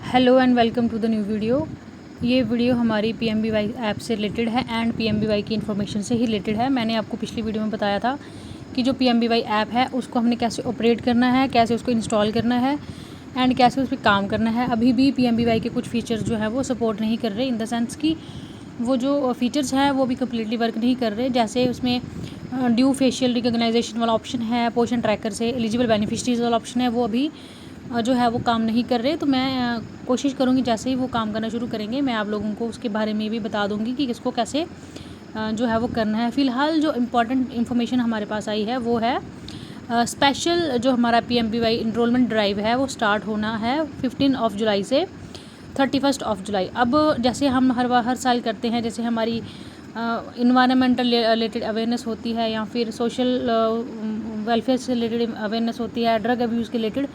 Hello and welcome to the new video. ये video हमारी PMBY app से related है एंड PMBY की इन्फॉर्मेशन से ही रिलेटेड है। मैंने आपको पिछली वीडियो में बताया था कि जो PMBY ऐप है उसको हमने कैसे ऑपरेट करना है, कैसे उसको इंस्टॉल करना है एंड कैसे उस पर काम करना है। अभी भी PMBY के कुछ फीचर्स जो है वो सपोर्ट नहीं कर रहे, इन द सेंस कि वो जो फीचर्स हैं वो भी कम्प्लीटली वर्क नहीं कर रहे। जैसे उसमें ड्यू फेशियल रिकॉग्नाइजेशन वाला ऑप्शन है, पोर्शन ट्रैकर से एलिजिबल बेनिफिशरीज वाला ऑप्शन है, वो अभी जो है वो काम नहीं कर रहे। तो मैं कोशिश करूँगी जैसे ही वो काम करना शुरू करेंगे मैं आप लोगों को उसके बारे में भी बता दूँगी कि इसको कैसे जो है वो करना है। फ़िलहाल जो इम्पोर्टेंट इन्फॉर्मेशन हमारे पास आई है वो है स्पेशल जो हमारा PMBY इनरोलमेंट ड्राइव है वो स्टार्ट होना है 15 जुलाई से 31 जुलाई। अब जैसे हम हर साल करते हैं, जैसे हमारी इन्वायरमेंटल रिलेटेड अवेयरनेस होती है या फिर सोशल वेलफेयर से रिलेटेड अवेयरनेस होती है, ड्रग अब्यूज़ के रिलेटेड,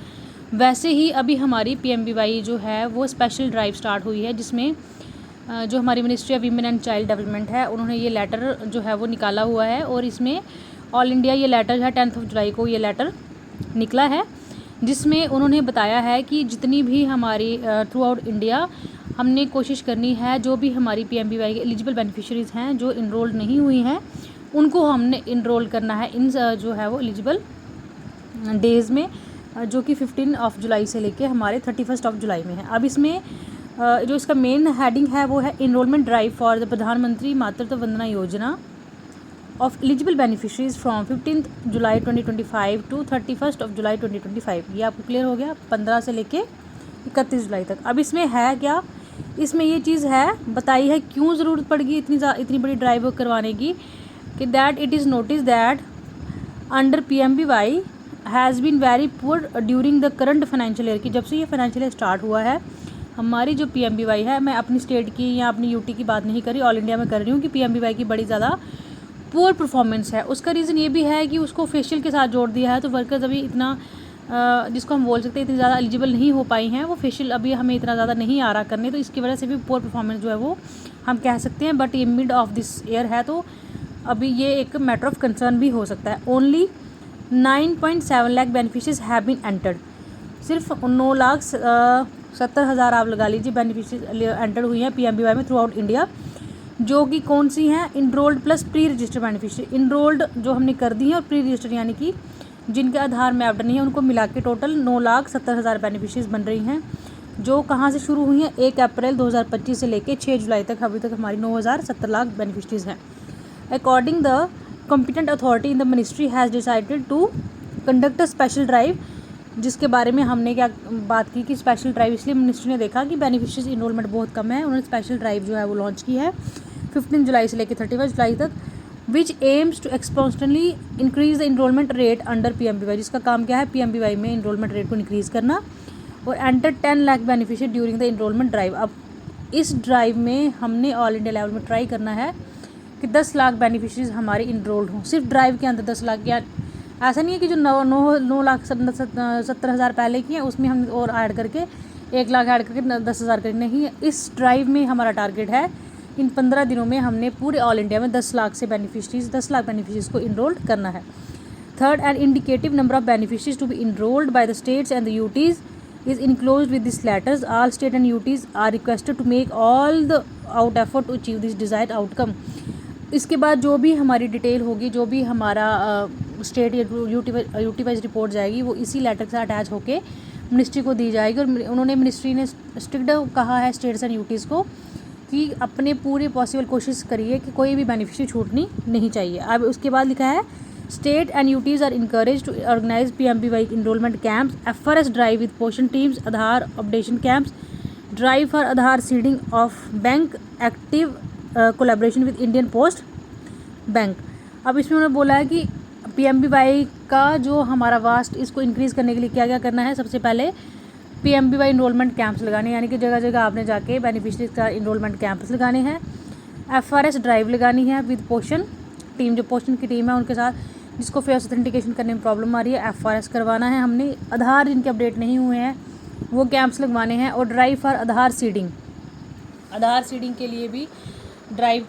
वैसे ही अभी हमारी PMBY जो है वो स्पेशल ड्राइव स्टार्ट हुई है, जिसमें जो हमारी ministry of women and child development है उन्होंने ये लेटर जो है वो निकाला हुआ है। और इसमें ऑल इंडिया ये लेटर है 10 जुलाई को ये लेटर निकला है, जिसमें उन्होंने बताया है कि जितनी भी हमारी थ्रू आउट इंडिया हमने कोशिश करनी है, जो भी हमारी PMBY के एलिजिबल बेनिफिशरीज़ हैं जो इनरोल्ड नहीं हुई हैं उनको हमने इनरोल करना है इन जो है वो एलिजिबल डेज़ में, जो कि 15 जुलाई से लेके हमारे 31 जुलाई में है। अब इसमें जो इसका मेन हेडिंग है वो है इनरोलमेंट ड्राइव फॉर द प्रधानमंत्री Matritva Vandana Yojana of eligible beneficiaries from 15 July 2025 to 31 July 2025। ये आपको क्लियर हो गया, 15 से लेके 31 जुलाई तक। अब इसमें है क्या, इसमें ये चीज़ है बताई है क्यों ज़रूरत पड़ेगी इतनी बड़ी ड्राइव करवाने की, कि that it is notice that under PMBY has been very poor during the current financial year. की जब से ये फाइनेंशियल ईयर स्टार्ट हुआ है हमारी जो PMBY है, मैं अपनी स्टेट की या अपनी UT की बात नहीं कर रही, ऑल इंडिया में कर रही हूँ, कि PMBY की बड़ी ज़्यादा पुअर परफॉर्मेंस है। उसका रीज़न ये भी है कि उसको फेशियल के साथ जोड़ दिया है, तो वर्कर्स अभी इतना जिसको हम बोल सकते हैं इतनी ज़्यादा एलिजिबल नहीं हो पाई हैं, वो फेशियल अभी हमें इतना ज़्यादा नहीं आ रहा करने, तो इसकी वजह से भी पुअर परफॉर्मेंस जो है वो हम कह सकते हैं। बट ये मिड ऑफ दिस ईयर है तो अभी ये एक मैटर ऑफ कंसर्न भी हो सकता है। Only 9.7 lakh beneficiaries have been entered. सिर्फ 9,70,000 आप लगा लीजिए बेनिफिशरीज एंटर हुई हैं PMBY में थ्रू आउट इंडिया, जो कि कौन सी हैं, enrolled plus pre registered beneficiary. Enrolled जो हमने कर दी है और प्री रजिस्टर्ड यानी कि जिनके आधार मैप्ड नहीं है, उनको मिला के टोटल 9,70,000 बेनिफिशरीज बन रही हैं, जो कहाँ से शुरू हुई हैं 1 अप्रैल 2025 से लेकर 6 जुलाई तक। अभी तक हमारी 9,070 लाख बेनिफिशरीज हैं। According the competent authority in the ministry has decided to conduct a special drive, जिसके बारे में हमने क्या बात की कि स्पेशल ड्राइव इसलिए मिनिस्ट्री ने देखा कि बेनिफिशरीज इनरोलमेंट बहुत कम है, उन्होंने स्पेशल ड्राइव जो है वो लॉन्च की है 15 जुलाई से लेकर 31 जुलाई तक, which aims to exponentially increase the enrolment rate under PMBY, जिसका काम क्या है PMBY में इनरोलमेंट रेट को इंक्रीज़ करना और enter 10 lakh beneficiary during the enrolment drive. अब इस ड्राइव में हमने ऑल इंडिया लेवल में ट्राई करना है कि 10 लाख बेनिफिशरीज हमारे इनरोल्ड हों सिर्फ ड्राइव के अंदर 10 लाख। या ऐसा नहीं है कि जो 9,70,000 पहले की हैं उसमें हम और ऐड करके 1 लाख ऐड करके 10,000 करके नहीं। इस ड्राइव में हमारा टारगेट है इन 15 दिनों में हमने पूरे ऑल इंडिया में 10 लाख बेनिफिशरीज को इनरोल्ड करना है। Third, an indicative number of beneficiaries to be enrolled by the states and the UTs is enclosed with these letters. All state and UTs are requested to make all the out effort to achieve this desired outcome. इसके बाद जो भी हमारी detail होगी, जो भी हमारा state या UT वाइज रिपोर्ट जाएगी, वो इसी लेटर से अटैच होके मिनिस्ट्री को दी जाएगी। और उन्होंने मिनिस्ट्री ने स्ट्रिक्ट कहा है स्टेट्स एंड UTs को कि अपने पूरे पॉसिबल कोशिश करिए कि कोई भी बेनिफिशरी छूटनी नहीं चाहिए। अब उसके बाद लिखा है state and UTs are encourage to organise PMBY enrolment camps, FRS drive with Poshan teams, Aadhaar updation camps, drive for Aadhaar seeding of bank, active collaboration with Indian post bank. अब इसमें उन्होंने बोला है कि PMBY का जो हमारा वास्ट इसको इंक्रीज़ करने के लिए क्या क्या करना है। सबसे पहले PMBY इनरोलमेंट कैंप्स लगाने, यानी कि जगह जगह आपने जाके बेनिफिशरीज का इनरोलमेंट कैंप्स लगाने हैं। FRS ड्राइव लगानी है विद पोर्शन टीम, जो पोर्शन की टीम है उनके साथ, जिसको फेस ऑथेंटिकेशन करने में प्रॉब्लम आ रही है FRS करवाना है हमने। आधार जिनके अपडेट नहीं हुए हैं वो कैंप्स लगवाने हैं। और ड्राइव फॉर आधार सीडिंग के लिए भी ड्राइव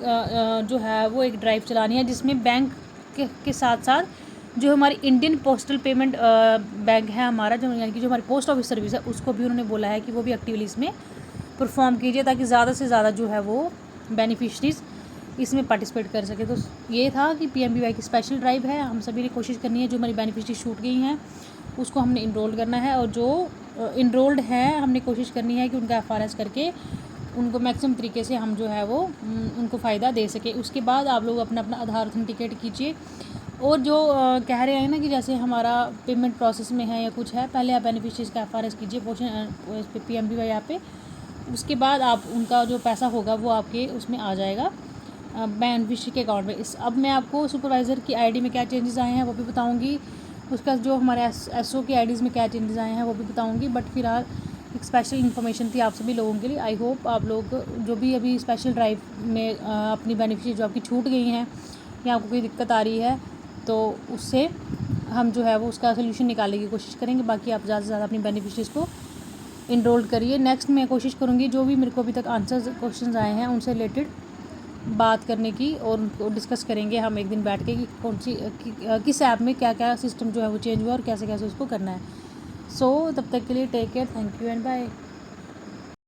जो है वो एक ड्राइव चलानी है, जिसमें बैंक के साथ साथ जो हमारी इंडियन पोस्टल पेमेंट बैंक है हमारा, जो यानी कि जो हमारी पोस्ट ऑफिस सर्विस है, उसको भी उन्होंने बोला है कि वो भी एक्टिवली इसमें परफॉर्म कीजिए ताकि ज़्यादा से ज़्यादा जो है वो बेनिफिशरीज़ इसमें पार्टिसिपेट कर सके। तो ये था कि PMBY की स्पेशल ड्राइव है, हम सभी ने कोशिश करनी है जो हमारी बेनिफिशरी छूट गई हैं उसको हमने इनरोल करना है, और जो इनरोल्ड हैं हमने कोशिश करनी है कि उनका FRS करके उनको मैक्सिमम तरीके से हम जो है वो उनको फ़ायदा दे सके। उसके बाद आप लोग अपना अपना आधार ऑथेंटिकेट कीजिए, और जो कह रहे हैं ना कि जैसे हमारा पेमेंट प्रोसेस में है या कुछ है, पहले आप बेनिफिशरीज़ का FRS कीजिए PMBY ऐप पे, उसके बाद आप उनका जो पैसा होगा वो आपके उसमें आ जाएगा बेनिफिशरी के अकाउंट में। अब मैं आपको सुपरवाइज़र की ID में क्या चेंजेस आए हैं वो भी बताऊंगी, उसका जो हमारे SO की IDs में क्या चेंजेस आए हैं वो भी बताऊंगी। बट फिलहाल एक स्पेशल इन्फॉर्मेशन थी आप सभी लोगों के लिए। आई होप आप लोग जो भी अभी स्पेशल ड्राइव में अपनी बेनिफिशरी जो आपकी छूट गई हैं या आपको कोई दिक्कत आ रही है, तो उससे हम जो है वो उसका सोल्यूशन निकालने की कोशिश करेंगे। बाकी आप ज़्यादा से ज़्यादा अपनी बेनिफिशरीज़ को इनरोल करिए। नेक्स्ट मैं कोशिश करूँगी जो भी मेरे को अभी तक आंसर्स क्वेश्चंस आए हैं उनसे रिलेटेड बात करने की, और उनको डिस्कस करेंगे हम एक दिन बैठ के कि कौन सी किस ऐप में क्या क्या सिस्टम जो है वो चेंज हुआ और कैसे कैसे उसको करना है। सो तब तक के लिए take care, thank you and bye.